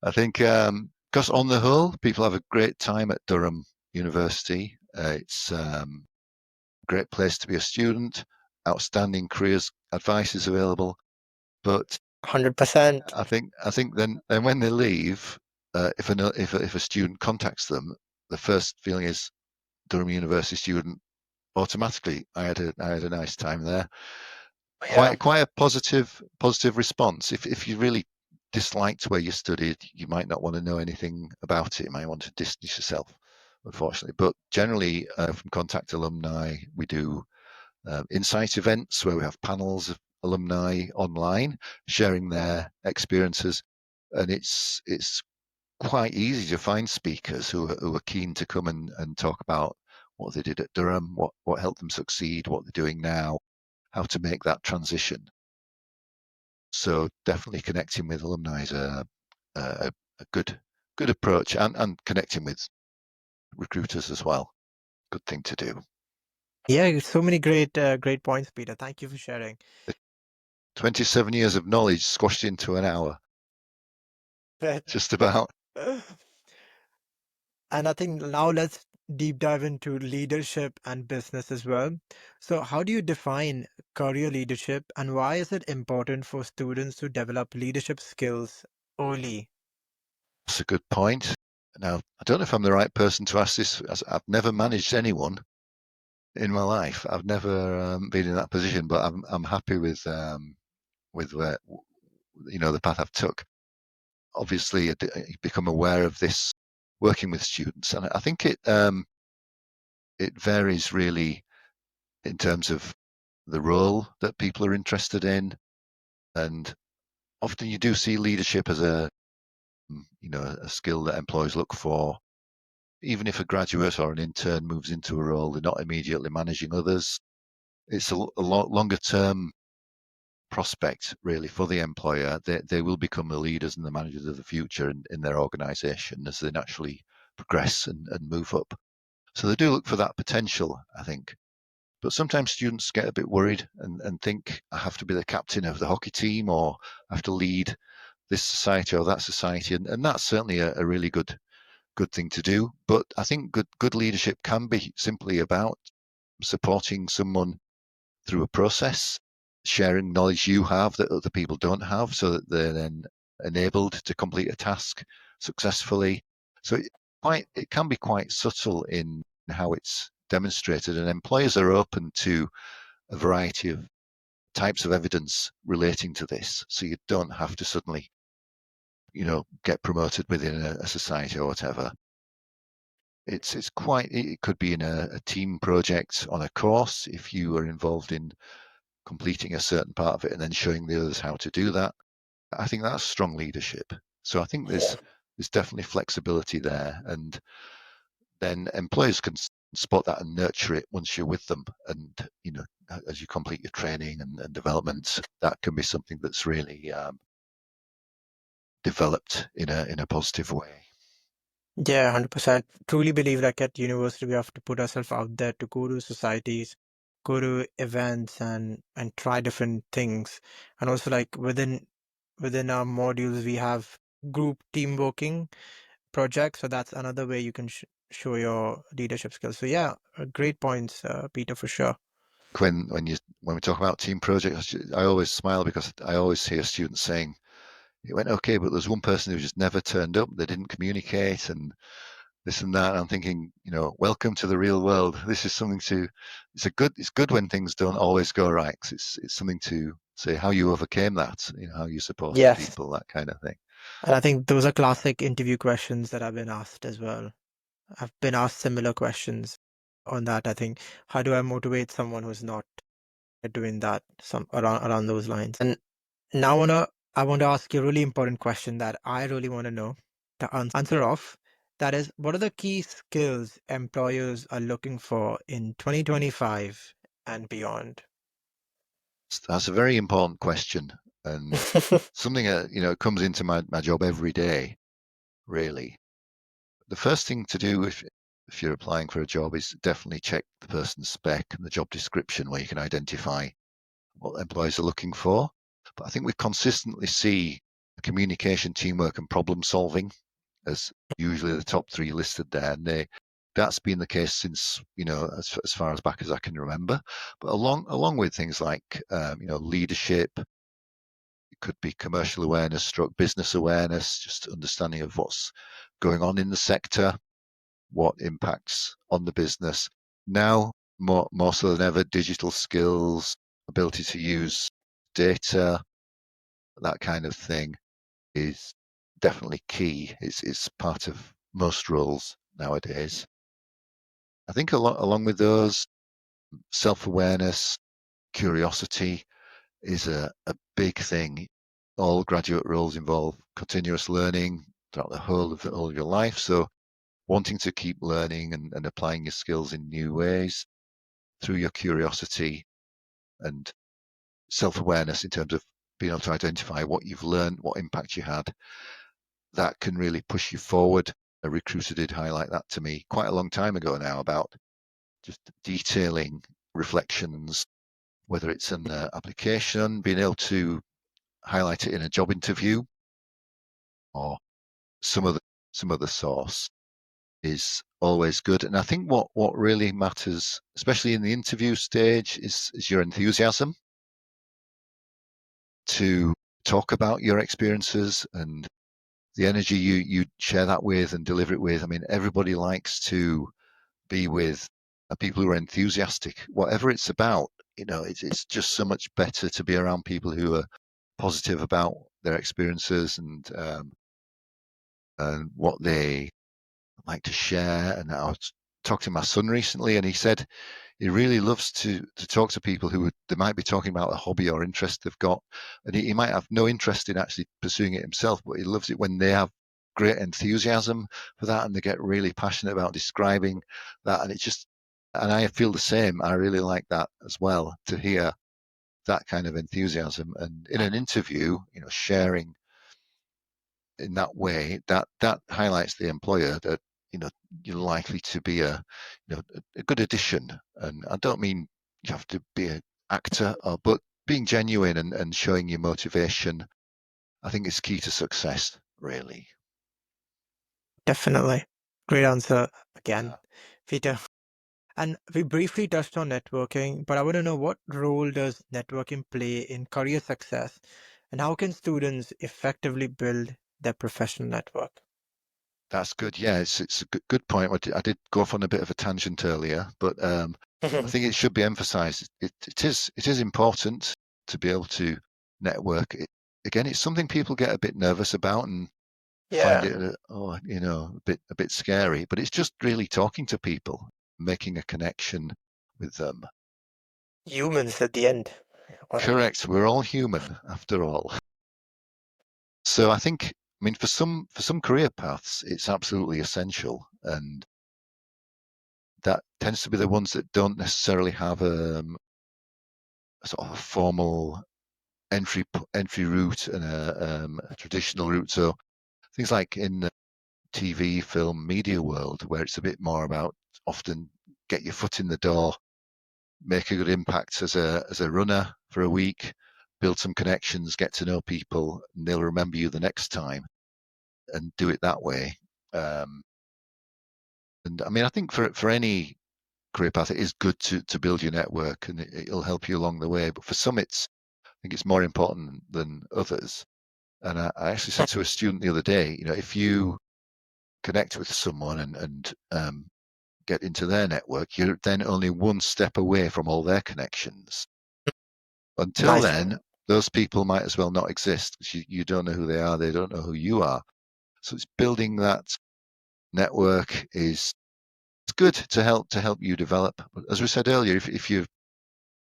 I think because on the whole, people have a great time at Durham University. It's a great place to be a student. Outstanding careers advice is available, but 100%. I think then when they leave, if a student contacts them, the first feeling is Durham University student. Automatically, I had a nice time there. Yeah. Quite a positive response. If you really disliked where you studied, you might not want to know anything about it. You might want to distance yourself, unfortunately. But generally, from Contact Alumni, we do insight events where we have panels of alumni online sharing their experiences, and it's quite easy to find speakers who are keen to come and talk about what they did at Durham, what helped them succeed, what they're doing now, how to make that transition. So definitely connecting with alumni is a good approach, and connecting with recruiters as well. Good thing to do. Yeah, so many great points, Peter. Thank you for sharing. 27 years of knowledge squashed into an hour, just about. And I think now let's deep dive into leadership and business as well. So, how do you define career leadership and why is it important for students to develop leadership skills early? That's a good point. Now, I don't know if I'm the right person to ask this, as I've never managed anyone in my life. I've never been in that position, but I'm happy with where, the path I've took. Obviously, you become aware of this working with students, and I think it varies really in terms of the role that people are interested in, and often you do see leadership as a skill that employers look for. Even if a graduate or an intern moves into a role, they're not immediately managing others. It's a lot longer term prospect really for the employer. They will become the leaders and the managers of the future in their organisation as they naturally progress and move up. So they do look for that potential, I think. But sometimes students get a bit worried and think I have to be the captain of the hockey team, or I have to lead this society or that society, and that's certainly a really good thing to do. But I think good leadership can be simply about supporting someone through a process, sharing knowledge you have that other people don't have, so that they're then enabled to complete a task successfully. So it can be quite subtle in how it's demonstrated, and employers are open to a variety of types of evidence relating to this. So you don't have to suddenly, get promoted within a society or whatever. It could be in a team project on a course if you are involved in completing a certain part of it and then showing the others how to do that. I think that's strong leadership. So I think there's definitely flexibility there, and then employers can spot that and nurture it once you're with them. And as you complete your training and development, that can be something that's really developed in a positive way. Yeah, 100%. Truly believe like at university we have to put ourselves out there to go to societies, go to events and try different things. And also like within our modules we have group team working projects, so that's another way you can show your leadership skills. So yeah, great points, Peter, for sure. When we talk about team projects, I always smile because I always hear students saying it went okay, but there's one person who just never turned up. They didn't communicate and this and that. And I'm thinking, welcome to the real world. This is something to. It's good when things don't always go right. 'Cause it's something to say how you overcame that. How you supported Yes. people, that kind of thing. And I think those are classic interview questions that I've been asked as well. I've been asked similar questions on that. I think, how do I motivate someone who's not doing that? Some around those lines. And now I want to ask you a really important question that I really want to know the answer of. That is, what are the key skills employers are looking for in 2025 and beyond? That's a very important question and something that comes into my job every day. Really, the first thing to do if you're applying for a job is definitely check the person's spec and the job description, where you can identify what employees are looking for. But I think we consistently see communication, teamwork, and problem solving as usually the top three listed there. And that's been the case since as far as back as I can remember. But along with things like leadership, it could be commercial awareness, stroke business awareness, just understanding of what's going on in the sector, what impacts on the business. Now, more so than ever, digital skills, ability to use data, that kind of thing is definitely key. It's part of most roles nowadays. I think along with those, self-awareness, curiosity is a big thing. All graduate roles involve continuous learning throughout the whole of your life. So wanting to keep learning and applying your skills in new ways through your curiosity and self-awareness in terms of being able to identify what you've learned, what impact you had, that can really push you forward. A recruiter did highlight that to me quite a long time ago now, about just detailing reflections, whether it's an application, being able to highlight it in a job interview or some other source, is always good. And I think what really matters, especially in the interview stage, is your enthusiasm to talk about your experiences and the energy you share that with and deliver it with. I mean, everybody likes to be with people who are enthusiastic, whatever it's about. It's just so much better to be around people who are positive about their experiences and what they like to share. And I was talking to my son recently, and he said he really loves to talk to people who they might be talking about a hobby or interest they've got, and he might have no interest in actually pursuing it himself, but he loves it when they have great enthusiasm for that and they get really passionate about describing that. And I feel the same. I really like that as well, to hear that kind of enthusiasm. And in an interview, sharing in that way, that highlights the employer that you know you're likely to be a good addition. And I don't mean you have to be an actor, but being genuine and showing your motivation, I think is key to success, really. Definitely. Great answer again, Yeah. Peter. And we briefly touched on networking, but I want to know, what role does networking play in career success, and how can students effectively build their professional network? That's good. Yeah, it's a good point. I did go off on a bit of a tangent earlier, but I think it should be emphasised. It is important to be able to network. Again, it's something people get a bit nervous about and find Yeah, it a bit scary. But it's just really talking to people, making a connection with them. humans at the end. Right. Correct. We're all human after all. So I think, I mean, for some career paths, it's absolutely essential, and that tends to be the ones that don't necessarily have a sort of a formal entry route and a traditional route. So things like in the TV, film, media world, where it's a bit more about often get your foot in the door, make a good impact as a runner for a week, build some connections, get to know people, and they'll remember you the next time, and do it that way. Um, and I mean, I think for any career path, it is good to build your network, and it'll help you along the way. But for some, I think it's more important than others. And I actually said to a student the other day, if you connect with someone and get into their network, you're then only one step away from all their connections. Until Nice one. then, those people might as well not exist, because you don't know who they are, they don't know who you are. So it's building that network is it's good to help you develop. But as we said earlier, if you're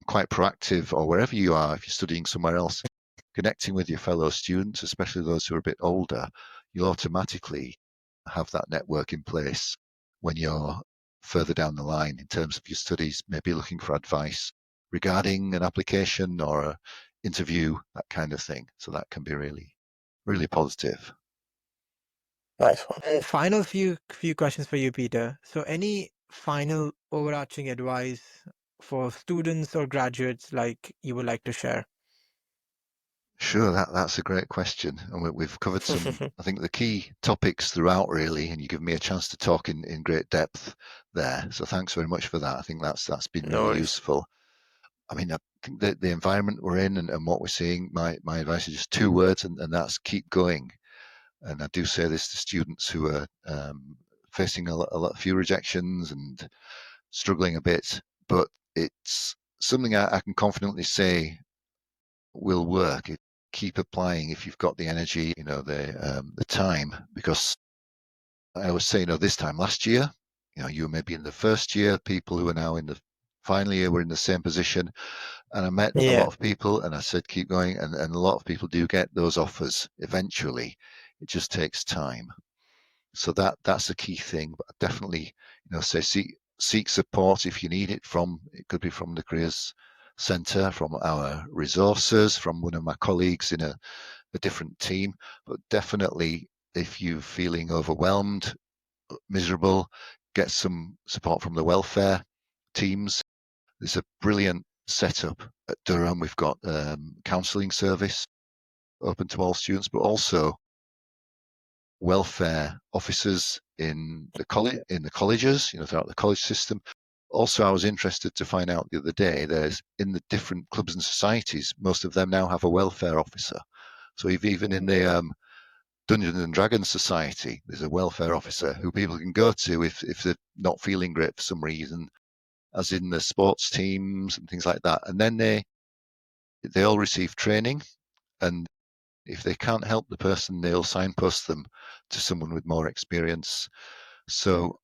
quite proactive, or wherever you are, if you're studying somewhere else, connecting with your fellow students, especially those who are a bit older, you'll automatically have that network in place when you're further down the line in terms of your studies, maybe looking for advice regarding an application or an interview, that kind of thing. So that can be really, really positive. Nice one. And final few questions for you, Peter. So, any final overarching advice for students or graduates like you would like to share? Sure, that's a great question. And we've covered some, I think, the key topics throughout, really, and you give me a chance to talk in great depth there. So thanks very much for that. I think that's been No really worries. useful. I mean, I think the environment we're in and what we're seeing, my advice is just two words, and that's keep going. And I do say this to students who are facing a few rejections and struggling a bit, but it's something I can confidently say will work. Keep applying if you've got the energy, the time. Because I always say, this time last year, you were maybe in the first year. People who are now in the final year were in the same position, and I met a lot Yeah. of people, and I said, keep going, and a lot of people do get those offers eventually. It just takes time. So that's a key thing. But definitely, say seek support if you need it. It could be from the careers centre, from our resources, from one of my colleagues in a different team. But definitely, if you're feeling overwhelmed, miserable, get some support from the welfare teams. There's a brilliant setup at Durham. We've got counselling service open to all students, but also welfare officers in the colleges, throughout the college system. Also, I was interested to find out the other day, there's in the different clubs and societies, most of them now have a welfare officer. So even in Dungeons and Dragons Society. There's a welfare officer who people can go to if they're not feeling great for some reason, as in the sports teams and things like that. And then they all receive training, and if they can't help the person, they'll signpost them to someone with more experience. So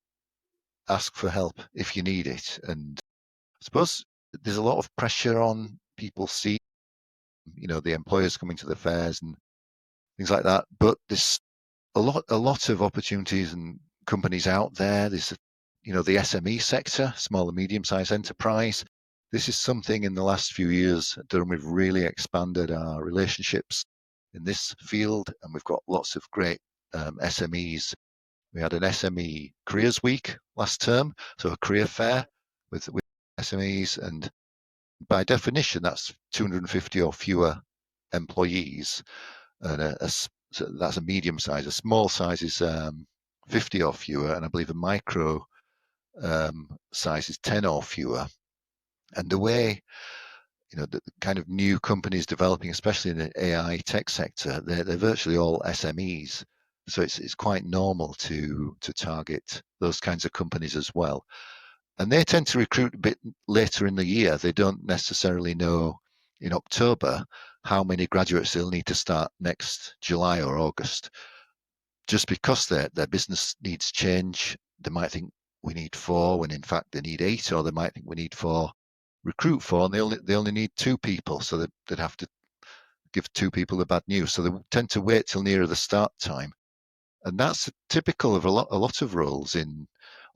ask for help if you need it. And I suppose there's a lot of pressure on people seeing, the employers coming to the fairs and things like that. But there's a lot of opportunities and companies out there. There's, the SME sector, small and medium-sized enterprise. This is something in the last few years at Durham we've really expanded our relationships in this field, and we've got lots of great SMEs. We had an SME Careers Week last term, so a career fair with SMEs, and by definition, that's 250 or fewer employees, and so that's a medium size. A small size is 50 or fewer, and I believe a micro size is 10 or fewer. And the way the kind of new companies developing, especially in the AI tech sector, they're virtually all SMEs. So it's quite normal to target those kinds of companies as well. And they tend to recruit a bit later in the year. They don't necessarily know in October how many graduates they'll need to start next July or August. Just because their business needs change, they might think we need 4 when in fact they need 8, or they might think we need 4, recruit 4, and they only need 2 people, so they'd have to give 2 people the bad news. So they tend to wait till nearer the start time. And that's typical of a lot of roles in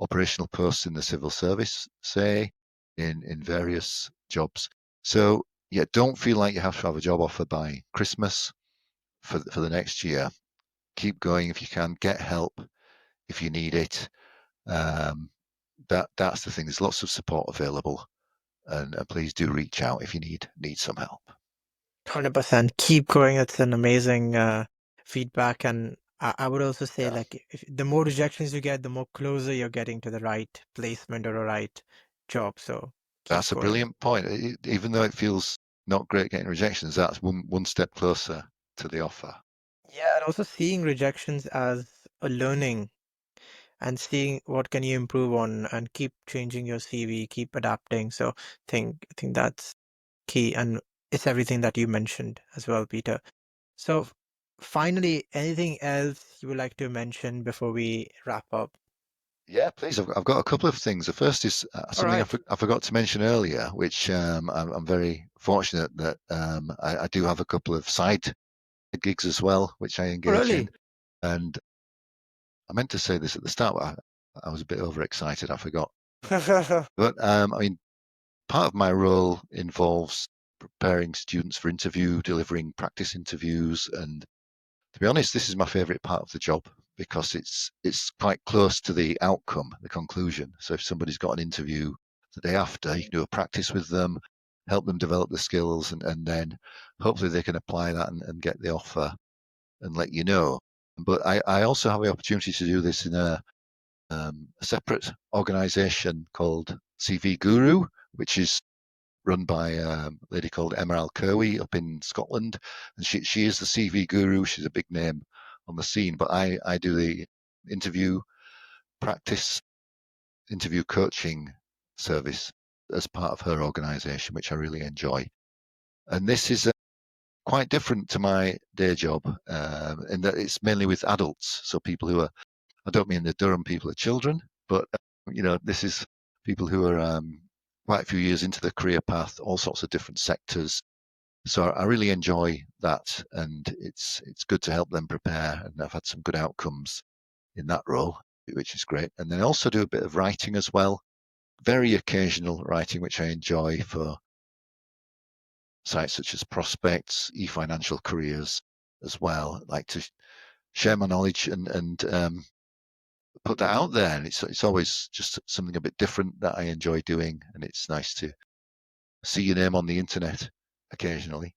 operational posts in the civil service, say, in various jobs. So yeah, don't feel like you have to have a job offer by Christmas for the next year. Keep going if you can. Get help if you need it. That's the thing. There's lots of support available, and please do reach out if you need some help. 100%. Keep going. It's an amazing feedback. And I would also say, Yeah, like, if the more rejections you get, the more closer you're getting to the right placement or a right job. So keep that's a going. brilliant point. Even though it feels not great getting rejections, that's one step closer to the offer. Yeah, and also seeing rejections as a learning and seeing what can you improve on and keep changing your CV, keep adapting. So I think that's key, and it's everything that you mentioned as well, Peter. So finally, anything else you would like to mention before we wrap up? Yeah, please. I've got a couple of things. The first is All something right. I forgot to mention earlier, which I'm very fortunate that I do have a couple of side gigs as well, which I Oh, engage in. really? And I meant to say this at the start, but I was a bit overexcited. I forgot. But I mean, part of my role involves preparing students for interview, delivering practice interviews, and to be honest, this is my favourite part of the job because it's quite close to the outcome, the conclusion. So if somebody's got an interview the day after, you can do a practice with them, help them develop the skills, and then hopefully they can apply that and get the offer and let you know. But I also have the opportunity to do this in a separate organisation called CV Guru, which is run by a lady called Emma Kirby up in Scotland, and she is the CV guru. She's a big name on the scene, but I do the interview practice, interview coaching service as part of her organisation, which I really enjoy. And this is quite different to my day job in that it's mainly with adults, so people who are, I don't mean the Durham people are children, but this is people who are quite a few years into the career path, all sorts of different sectors. So I really enjoy that, and it's good to help them prepare. And I've had some good outcomes in that role, which is great. And then I also do a bit of writing as well, very occasional writing, which I enjoy for sites such as Prospects, eFinancial Careers as well. I like to share my knowledge and put that out there. And it's always just something a bit different that I enjoy doing, and it's nice to see your name on the internet occasionally.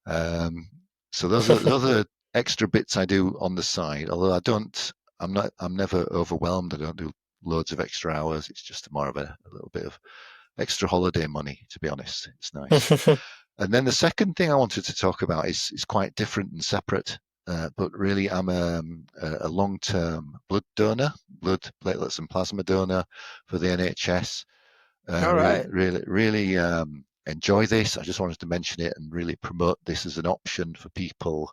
Um, so those are extra bits I do on the side. Although I'm never overwhelmed. I don't do loads of extra hours. It's just more of a little bit of extra holiday money, to be honest. It's nice. And then the second thing I wanted to talk about is quite different and separate but really I'm a long-term blood donor, blood platelets and plasma donor for the NHS. All Really, right. really, really enjoy this. I just wanted to mention it and really promote this as an option for people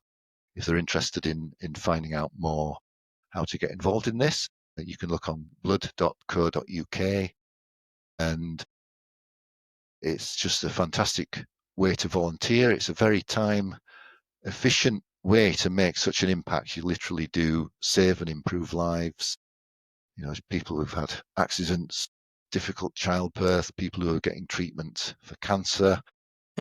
if they're interested in finding out more how to get involved in this. You can look on blood.co.uk, and it's just a fantastic way to volunteer. It's a very time efficient way to make such an impact. You literally do save and improve lives. You know, people who've had accidents, difficult childbirth, people who are getting treatment for cancer,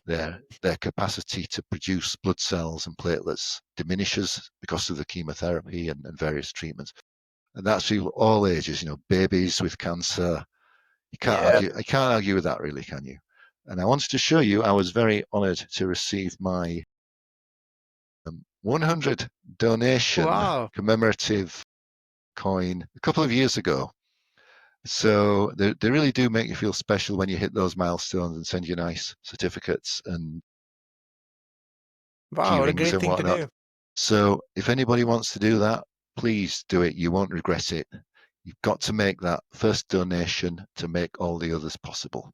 their capacity to produce blood cells and platelets diminishes because of the chemotherapy and various treatments. And that's people all ages, you know, babies with cancer. Yeah. You can't argue with that really, can you? And I wanted to show you, I was very honoured to receive my 100 donation Wow. commemorative coin a couple of years ago. So they really do make you feel special when you hit those milestones and send you nice certificates and key Wow, what a rings great and thing to whatnot. do. So if anybody wants to do that, please do it. You won't regret it. You've got to make that first donation to make all the others possible.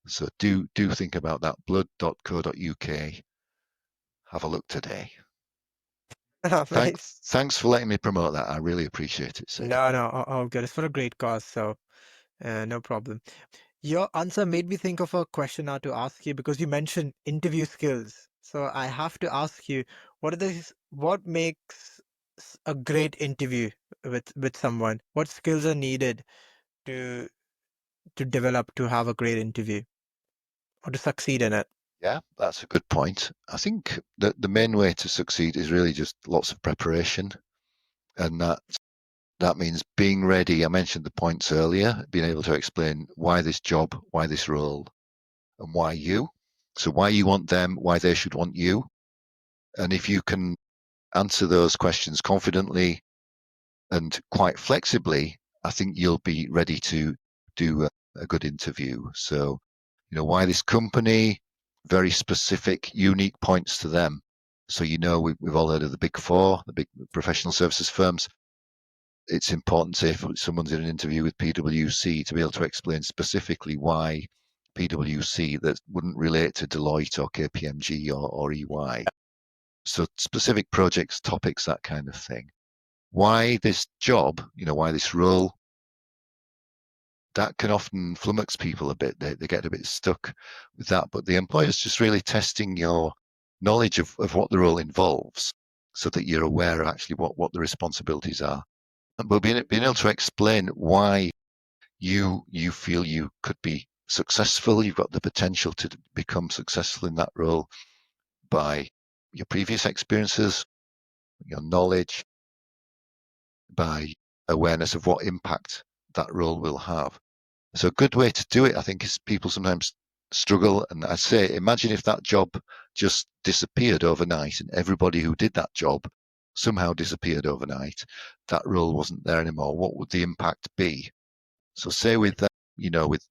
So do think about that. Blood.co.uk. Have a look today. Nice. Thanks for letting me promote that. I really appreciate it, Sid. No, no, all good. It's for a great cause, so no problem. Your answer made me think of a question now to ask you because you mentioned interview skills. So I have to ask you, what makes a great interview with someone? What skills are needed to develop to have a great interview or to succeed in it? Yeah, that's a good point. I think that the main way to succeed is really just lots of preparation, and that means being ready. I mentioned the points earlier, being able to explain why this job, why this role, and why you. So why you want them, why they should want you. And if you can answer those questions confidently and quite flexibly, I think you'll be ready to do a good interview. So, you know, why this company, very specific, unique points to them. So, you know, we've all heard of the big four, the big professional services firms. It's important, say, if someone's in an interview with PwC, to be able to explain specifically why PwC that wouldn't relate to Deloitte or KPMG or EY. So specific projects, topics, that kind of thing. Why this job, you know, why this role, that can often flummox people a bit. They get a bit stuck with that. But the employer's just really testing your knowledge of what the role involves so that you're aware of actually what the responsibilities are. But being able to explain why you feel you could be successful, you've got the potential to become successful in that role by your previous experiences, your knowledge, by awareness of what impact that role will have. So a good way to do it, I think, is people sometimes struggle. And I say, imagine if that job just disappeared overnight and everybody who did that job somehow disappeared overnight. That role wasn't there anymore. What would the impact be? So say with, you know, with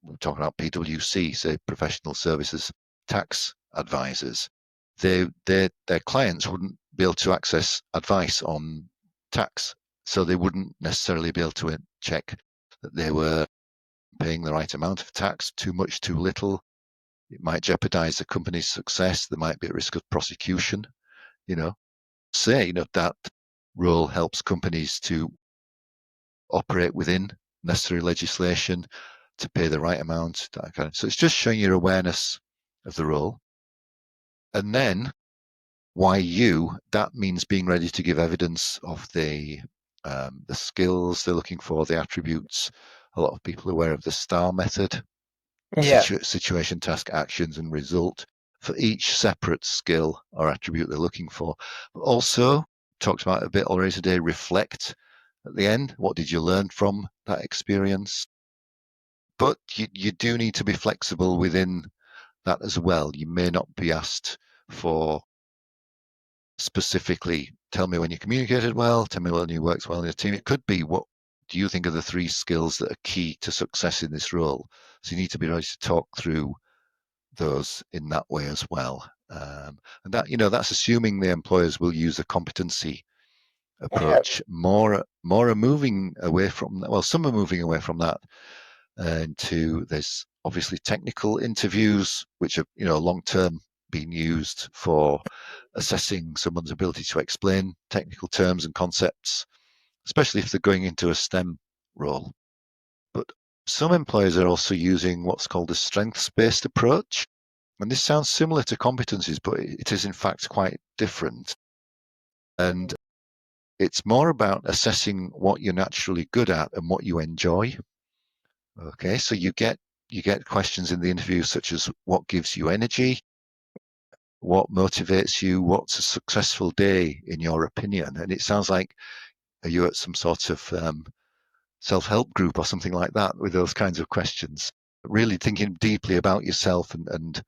we're talking about PwC, say professional services tax advisors, their clients wouldn't be able to access advice on tax, so they wouldn't necessarily be able to check that they were paying the right amount of tax, too much, too little. It might jeopardize the company's success. They might be at risk of prosecution. You know, say that role helps companies to operate within necessary legislation to pay the right amount. That kind of, so it's just showing your awareness of the role. And then why you, that means being ready to give evidence of the skills they're looking for, the attributes. A lot of people are aware of the STAR method, Yeah. situation, task, actions, and result for each separate skill or attribute they're looking for. But also, talked about a bit already today, reflect at the end. What did you learn from that experience? But you do need to be flexible within that as well. You may not be asked for specifically, tell me when you communicated well, tell me when you worked well in a team. It could be, what do you think are the three skills that are key to success in this role? So you need to be ready to talk through those in that way as well. And that, that's assuming the employers will use a competency Yeah. approach. More are moving away from that. Well, some are moving away from that into there's obviously technical interviews, which are long term being used for assessing someone's ability to explain technical terms and concepts, especially if they're going into a STEM role. But some employers are also using what's called a strengths-based approach. And this sounds similar to competencies, but it is in fact quite different. And it's more about assessing what you're naturally good at and what you enjoy. Okay, so you get questions in the interview such as what gives you energy, what motivates you, what's a successful day in your opinion. And it sounds like are you at some sort of self-help group or something like that with those kinds of questions? Really thinking deeply about yourself and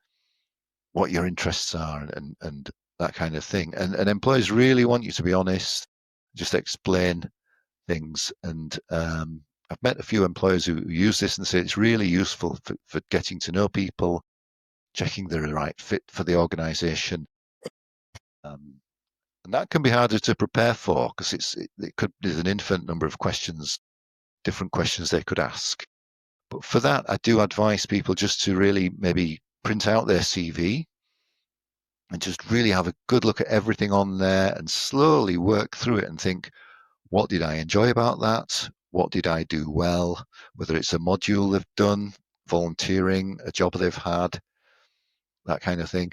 what your interests are and that kind of thing. And employers really want you to be honest, just explain things. And I've met a few employers who use this and say it's really useful for getting to know people, checking they're the right fit for the organization. And that can be harder to prepare for because there's an infinite number of questions, different questions they could ask. But for that, I do advise people just to really maybe print out their CV and just really have a good look at everything on there and slowly work through it and think, what did I enjoy about that? What did I do well? Whether it's a module they've done, volunteering, a job they've had, that kind of thing,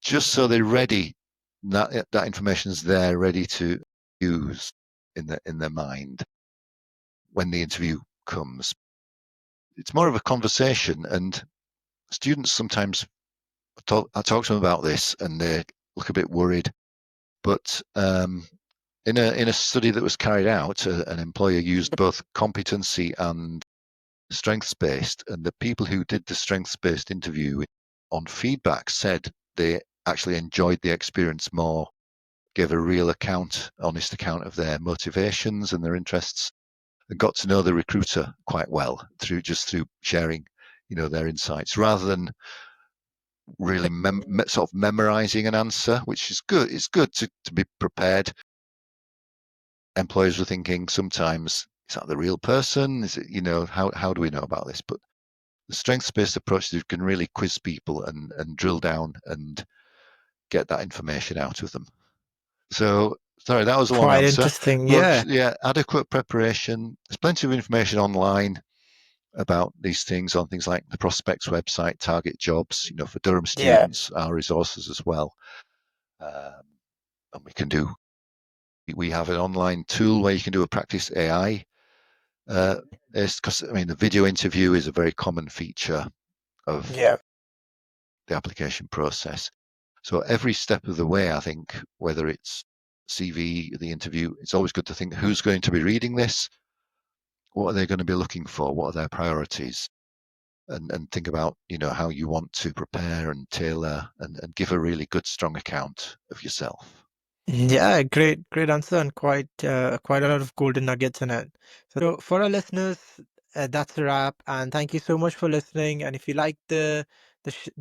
just so they're ready. That information is there, ready to use in their mind when the interview comes. It's more of a conversation, and students sometimes I talk to them about this, and they look a bit worried. But in a study that was carried out, an employer used both competency and strengths-based, and the people who did the strengths-based interview on feedback said they actually enjoyed the experience more, gave a real account, honest account of their motivations and their interests, and got to know the recruiter quite well through sharing, their insights rather than really sort of memorizing an answer, which is good. It's good to be prepared. Employers are thinking sometimes, is that the real person? Is it, how do we know about this? But the strengths-based approach, you can really quiz people and drill down and get that information out of them. So, sorry, that was a long Quite answer. interesting. But Yeah. yeah, adequate preparation. There's plenty of information online about these things on things like the Prospects website, Target Jobs, for Durham Yeah. students, our resources as well. Um, and we have an online tool where you can do a practice AI. Because the video interview is a very common feature of Yeah. the application process. So every step of the way, I think, whether it's CV, the interview, it's always good to think who's going to be reading this, what are they going to be looking for, what are their priorities, and think about how you want to prepare and tailor and give a really good, strong account of yourself. Yeah, great answer, and quite a lot of golden nuggets in it. So for our listeners, that's a wrap, and thank you so much for listening. And if you like the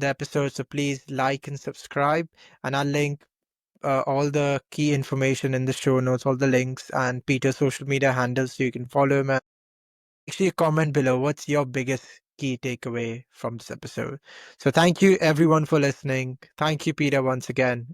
episode, so please like and subscribe, and I'll link all the key information in the show notes, all the links, and Peter's social media handles, so you can follow him. And actually, comment below what's your biggest key takeaway from this episode. So thank you everyone for listening. Thank you, Peter, once again.